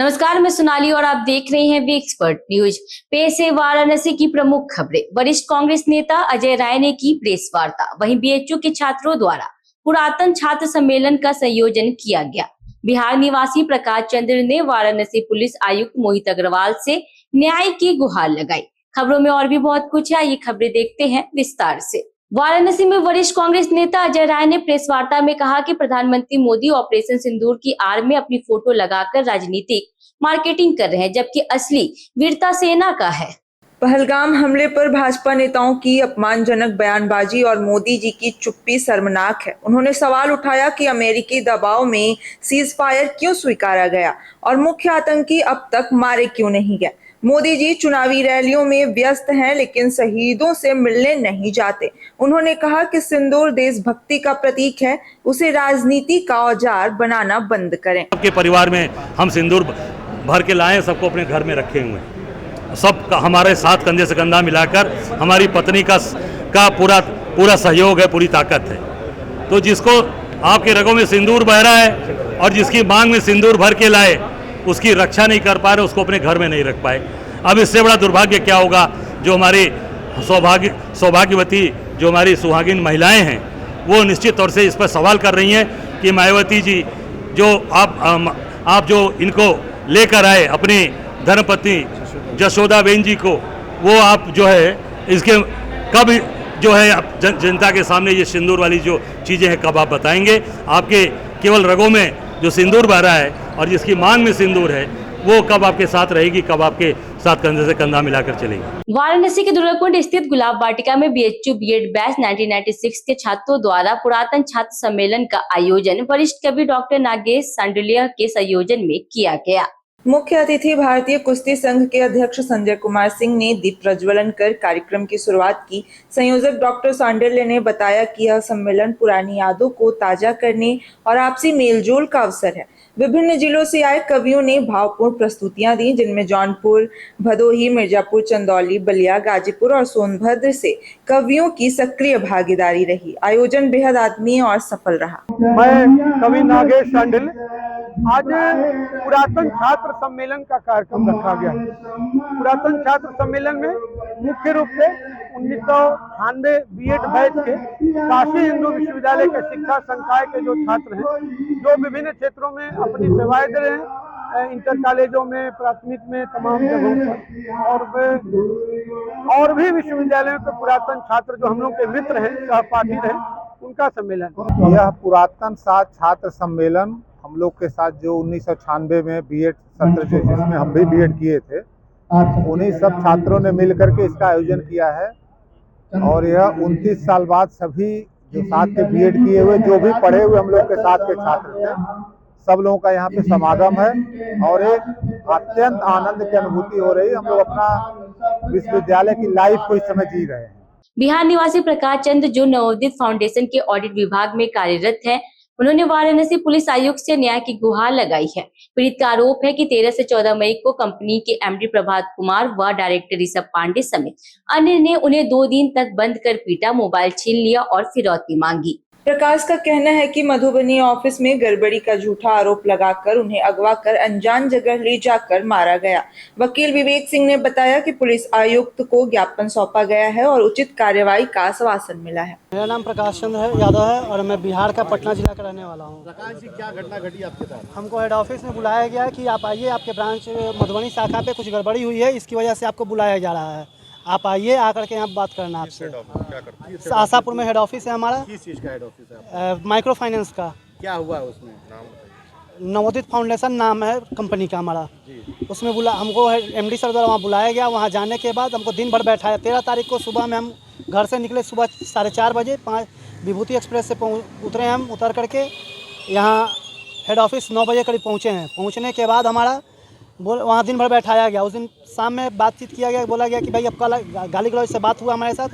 नमस्कार, मैं सोनाली और आप देख रहे हैं वी एक्सपर्ट न्यूज। पेश है वाराणसी की प्रमुख खबरें। वरिष्ठ कांग्रेस नेता अजय राय ने की प्रेस वार्ता। वहीं बीएचयू के छात्रों द्वारा पुरातन छात्र सम्मेलन का संयोजन किया गया। बिहार निवासी प्रकाश चंद्र ने वाराणसी पुलिस आयुक्त मोहित अग्रवाल से न्याय की गुहार लगाई। खबरों में और भी बहुत कुछ है, ये खबरें देखते हैं विस्तार से। वाराणसी में वरिष्ठ कांग्रेस नेता अजय राय ने प्रेस वार्ता में कहा कि प्रधानमंत्री मोदी ऑपरेशन सिंदूर की आड़ में अपनी फोटो लगाकर राजनीतिक मार्केटिंग कर रहे हैं, जबकि असली वीरता सेना का है। पहलगाम हमले पर भाजपा नेताओं की अपमानजनक बयानबाजी और मोदी जी की चुप्पी शर्मनाक है। उन्होंने सवाल उठाया कि अमेरिकी दबाव में सीज फायर क्यों स्वीकारा गया और मुख्य आतंकी अब तक मारे क्यों नहीं गए। मोदी जी चुनावी रैलियों में व्यस्त हैं, लेकिन शहीदों से मिलने नहीं जाते। उन्होंने कहा कि सिंदूर देशभक्ति का प्रतीक है, उसे राजनीति का औजार बनाना बंद करें। आपके परिवार में हम सिंदूर भर के लाए, सबको अपने घर में रखे हुए हैं। सब हमारे साथ कंधे से कंधा मिलाकर हमारी पत्नी का पूरा सहयोग है, पूरी ताकत है। तो जिसको आपके रगों में सिंदूर बह रहा है और जिसकी मांग में सिंदूर भर के लाए, उसकी रक्षा नहीं कर पा रहे, उसको अपने घर में नहीं रख पाए। अब इससे बड़ा दुर्भाग्य क्या होगा। जो हमारी सौभाग्यवती जो हमारी सुहागिन महिलाएं हैं, वो निश्चित तौर से इस पर सवाल कर रही हैं कि मायावती जी जो आप जो इनको लेकर आए अपनी धर्मपत्नी जशोदाबेन जी को, वो आप जो है इसके कब जो है जनता के सामने ये सिंदूर वाली जो चीज़ें हैं कब आप बताएंगे। आपके केवल रगों में जो सिंदूर बह रहा है और जिसकी मांग में सिंदूर है, वो कब आपके साथ रहेगी, कब आपके साथ कंधे से कंधा मिलाकर चलेगी। वाराणसी के दुर्गाकुंड स्थित गुलाब वाटिका में बीएचयू बीएड बैच 1996 के छात्रों द्वारा पुरातन छात्र सम्मेलन का आयोजन वरिष्ठ कवि डॉक्टर नागेश सांडलिया के संयोजन में किया गया। मुख्य अतिथि भारतीय कुश्ती संघ के अध्यक्ष संजय कुमार सिंह ने दीप प्रज्वलन कर कार्यक्रम की शुरुआत की। संयोजक डॉक्टर सांडल्य ने बताया कि यह सम्मेलन पुरानी यादों को ताजा करने और आपसी मेलजोल का अवसर है। विभिन्न जिलों से आए कवियों ने भावपूर्ण प्रस्तुतियां दी, जिनमें जौनपुर, भदोही, मिर्जापुर, चंदौली, बलिया, गाजीपुर और सोनभद्र से कवियों की सक्रिय भागीदारी रही। आयोजन बेहद आत्मीय और सफल रहा। मैं कवि नागेश सांडल्य। आज पुरातन छात्र सम्मेलन का कार्यक्रम रखा गया। पुरातन छात्र सम्मेलन में मुख्य रूप से 1996 बीएड बैच के काशी हिंदू विश्वविद्यालय के शिक्षा संकाय के जो छात्र हैं, जो विभिन्न क्षेत्रों में अपनी सेवाएं दे रहे हैं, इंटर कॉलेजों में, प्राथमिक में, तमाम जगहों पर, और भी विश्वविद्यालयों के पुरातन छात्र जो हम लोग के मित्र हैं, सहपाठी रहे, उनका सम्मेलन। यह पुरातन छात्र सम्मेलन हम लोग के साथ जो 1996 में बीएड सत्र जिसमें हम भी बीएड किए थे, उन्हीं सब छात्रों ने मिलकर के इसका आयोजन किया है। और यह 29 साल बाद सभी जो साथ के बीएड किए हुए, जो भी पढ़े हुए हम लोग के साथ के छात्र थे, सब लोगों का यहाँ पे समागम है और एक अत्यंत आनंद की अनुभूति हो रही है। हम लोग अपना विश्वविद्यालय की लाइफ को इस समय जी रहे हैं। बिहार निवासी प्रकाश चंद्र जो नवोदित फाउंडेशन के ऑडिट विभाग में कार्यरत है, उन्होंने वाराणसी पुलिस आयुक्त से न्याय की गुहार लगाई है। पीड़ित का आरोप है कि 13 से 14 मई को कंपनी के एमडी प्रभात कुमार व डायरेक्टर ऋषभ पांडे समेत अन्य ने उन्हें 2 दिन तक बंद कर पीटा, मोबाइल छीन लिया और फिरौती मांगी। प्रकाश का कहना है कि मधुबनी ऑफिस में गड़बड़ी का झूठा आरोप लगाकर उन्हें अगवा कर अनजान जगह ले जाकर मारा गया। वकील विवेक सिंह ने बताया कि पुलिस आयुक्त को ज्ञापन सौंपा गया है और उचित कार्रवाई का आश्वासन मिला है। मेरा नाम प्रकाश चंद्र यादव है और मैं बिहार का पटना जिला का रहने वाला हूँ। प्रकाश जी, क्या घटना घटी आपके साथ? हमको हेड ऑफिस में बुलाया गया है कि आप आइए, आपके ब्रांच मधुबनी शाखा पे कुछ गड़बड़ी हुई है, इसकी वजह से आपको बुलाया जा रहा है। आप आइए, आकर के यहाँ बात करना आपसे। आशापुर में हेड ऑफिस है हमारा। किस चीज़ का हेड ऑफिस है? माइक्रो फाइनेंस का। क्या हुआ है उसमें? नवोदित फाउंडेशन नाम है कंपनी का हमारा। उसमें हमको एमडी सर द्वारा वहाँ बुलाया गया। वहाँ जाने के बाद हमको दिन भर बैठाया। 13 तारीख को सुबह में हम घर से निकले, सुबह 4:30 बजे, 5 विभूति एक्सप्रेस से उतरे। हम उतर करके यहाँ हेड ऑफिस 9 बजे करीब पहुँचे हैं। पहुँचने के बाद हमारा वहाँ दिन भर बैठाया गया। उस दिन शाम में बातचीत किया गया, बोला गया कि भाई आपका गाली गलौज से बात हुआ हमारे साथ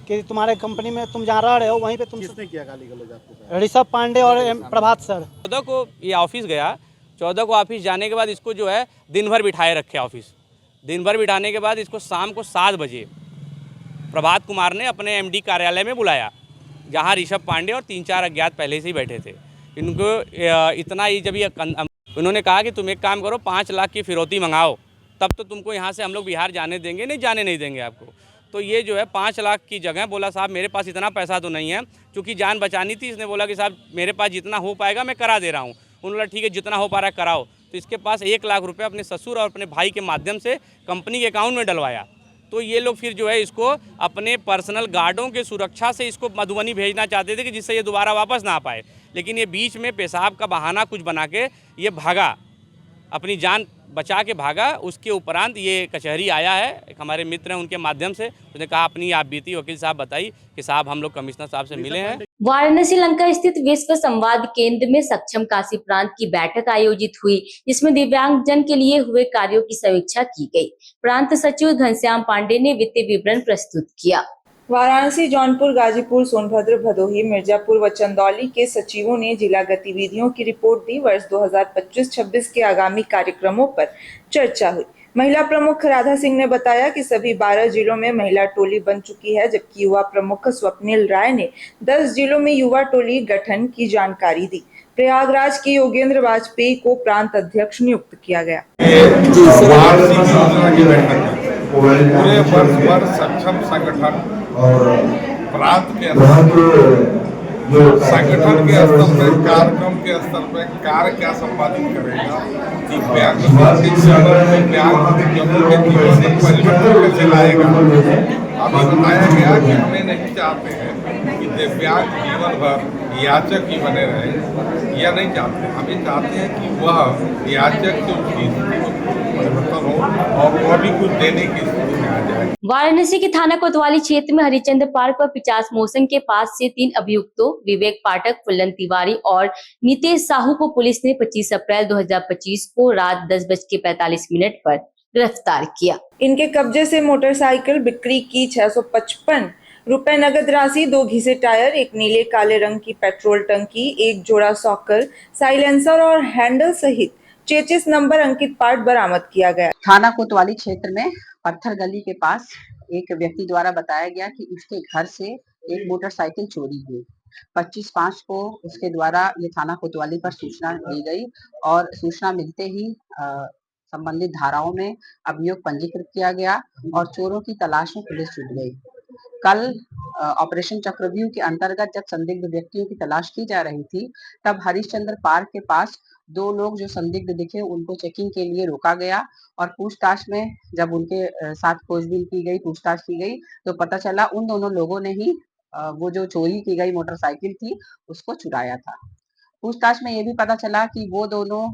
कि तुम्हारे कंपनी में तुम जहाँ रह रहे हो वहीं पे तुम। किसने किया गाली गलौज आपके साथ? ऋषभ पांडे और प्रभात सर। 14 को ये ऑफिस गया। 14 को ऑफिस जाने के बाद इसको जो है दिन भर बिठाए रखे ऑफिस। दिन भर बिठाने के बाद इसको शाम को 7 बजे प्रभात कुमार ने अपने एमडी कार्यालय में बुलाया, जहाँ ऋषभ पांडे और 3-4 अज्ञात पहले से ही बैठे थे। इनको इतना ही जब ये उन्होंने कहा कि तुम एक काम करो, 5 लाख की फिरौती मंगाओ, तब तो तुमको यहाँ से हम लोग बिहार जाने देंगे, नहीं जाने नहीं देंगे आपको। तो ये जो है 5 लाख की जगह बोला साहब मेरे पास इतना पैसा तो नहीं है, क्योंकि जान बचानी थी। इसने बोला कि साहब मेरे पास जितना हो पाएगा मैं करा दे रहा हूँ। उन्होंने बोला ठीक है जितना हो पा रहा है कराओ। तो इसके पास 1 लाख रुपये अपने ससुर और अपने भाई के माध्यम से कंपनी के अकाउंट में डलवाया। तो ये लोग फिर जो है इसको अपने पर्सनल गार्डों के सुरक्षा से इसको मधुबनी भेजना चाहते थे कि जिससे ये दोबारा वापस ना आ पाए। लेकिन ये बीच में पेशाब का बहाना कुछ बना के ये भागा, अपनी जान बचा के भागा। उसके उपरांत ये कचहरी आया है, एक हमारे मित्र हैं उनके माध्यम से। उसने कहा अपनी आप बीती वकील साहब बताई कि साहब हम लोग कमिश्नर साहब से मिले हैं। वाराणसी लंका स्थित विश्व संवाद केंद्र में सक्षम काशी प्रांत की बैठक आयोजित हुई, जिसमें दिव्यांगजन के लिए हुए कार्यों की समीक्षा की गई। प्रांत सचिव घनश्याम पांडे ने वित्तीय विवरण प्रस्तुत किया। वाराणसी, जौनपुर, गाजीपुर, सोनभद्र, भदोही, मिर्जापुर व चंदौली के सचिवों ने जिला गतिविधियों की रिपोर्ट दी। वर्ष 2025-26 के आगामी कार्यक्रमों पर चर्चा हुई। महिला प्रमुख राधा सिंह ने बताया कि सभी 12 जिलों में महिला टोली बन चुकी है, जबकि युवा प्रमुख स्वप्निल राय ने 10 जिलों में युवा टोली गठन की जानकारी दी। प्रयागराज के योगेंद्र वाजपेयी को प्रांत अध्यक्ष नियुक्त किया गया। पूरे वर्ष भर सक्षम संगठन और प्रांत के संगठन के स्तर पर, कार्यक्रम के स्तर पर कार्य क्या संपादित करेगा, दिव्यांग के जीवन में परिवर्तन कैसे लाएगा। अभी बताया गया कि हमें नहीं चाहते हैं कि दिव्यांग जीवन भर याचक ही बने रहे, या नहीं चाहते। हमें चाहते हैं कि वह याचक से उसकी परिवर्तन हो और वह भी कुछ देने की स्थिति में आ जाए। वाराणसी के थाना कोतवाली क्षेत्र में हरिचंद्र पार्क पर 50 मोशन के पास से 3 अभियुक्तों विवेक पाठक, फुल्लन तिवारी और नितेश साहू को पुलिस ने 25 अप्रैल 2025 को रात 10:45 पर गिरफ्तार किया। इनके कब्जे से मोटरसाइकिल, बिक्री की 655 रुपए नगद राशि, 2 घिसे टायर, एक नीले काले रंग की पेट्रोल टंकी, एक जोड़ा सॉकर, साइलेंसर और हैंडल सहित 33 नंबर अंकित पार्ट बरामद किया गया। थाना कोतवाली क्षेत्र में पत्थर गली के पास एक व्यक्ति द्वारा बताया गया कि उसके घर से एक मोटरसाइकिल चोरी हुई। 25/5 को उसके द्वारा ये थाना कोतवाली पर सूचना दी गई और सूचना मिलते ही संबंधित धाराओं में अभियोग पंजीकृत किया गया और चोरों की तलाश में पुलिस जुट गई। कल ऑपरेशन चक्रव्यूह के अंतर्गत जब संदिग्ध व्यक्तियों की तलाश की जा रही थी, तब हरिश्चंद्र पार्क के पास 2 लोग जो संदिग्ध दिखे उनको चेकिंग के लिए रोका गया और पूछताछ में जब उनके साथ खोजबीन की गई, पूछताछ की गई, तो पता चला उन दोनों लोगों ने ही वो जो चोरी की गई मोटरसाइकिल थी उसको चुराया था। पूछताछ में ये भी पता चला कि वो दोनों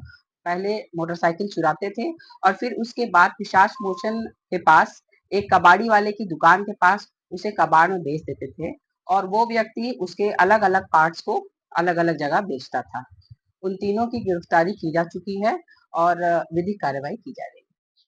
पहले मोटरसाइकिल चुराते थे और फिर उसके बाद पिशाच मोचन के पास एक कबाड़ी वाले की दुकान के पास उसे कबाड़ में बेच देते थे और वो व्यक्ति उसके अलग अलग पार्ट्स को अलग अलग जगह बेचता था। उन तीनों की गिरफ्तारी की जा चुकी है और विधिक कार्रवाई की जा रही है।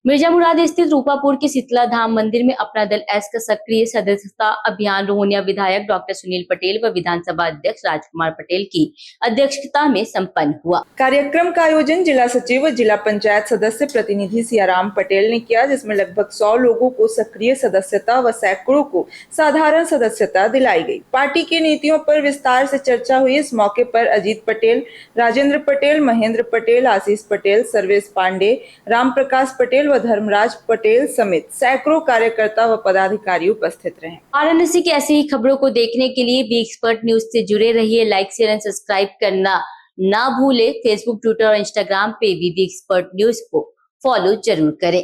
मिर्जा मुराद स्थित रूपापुर के शीतला धाम मंदिर में अपना दल एस का सक्रिय सदस्यता अभियान रोहनिया विधायक डॉक्टर सुनील पटेल व विधानसभा अध्यक्ष राजकुमार पटेल की अध्यक्षता में संपन्न हुआ। कार्यक्रम का आयोजन जिला सचिव व जिला पंचायत सदस्य प्रतिनिधि सियाराम पटेल ने किया, जिसमें लगभग 100 लोगों को सक्रिय सदस्यता व सैकड़ों को साधारण सदस्यता दिलाई गई। पार्टी की नीतियों पर विस्तार से चर्चा हुई। इस मौके पर अजीत पटेल, राजेंद्र पटेल, महेंद्र पटेल, आशीष पटेल, सर्वेश पांडे, राम प्रकाश पटेल व धर्मराज पटेल समेत सैकड़ों कार्यकर्ता व पदाधिकारी उपस्थित रहे। वाराणसी की ऐसी ही खबरों को देखने के लिए वी एक्सपर्ट न्यूज से जुड़े रहिए। लाइक, शेयर एंड सब्सक्राइब करना ना भूले। फेसबुक, ट्विटर और इंस्टाग्राम पे वी एक्सपर्ट न्यूज को फॉलो जरूर करें।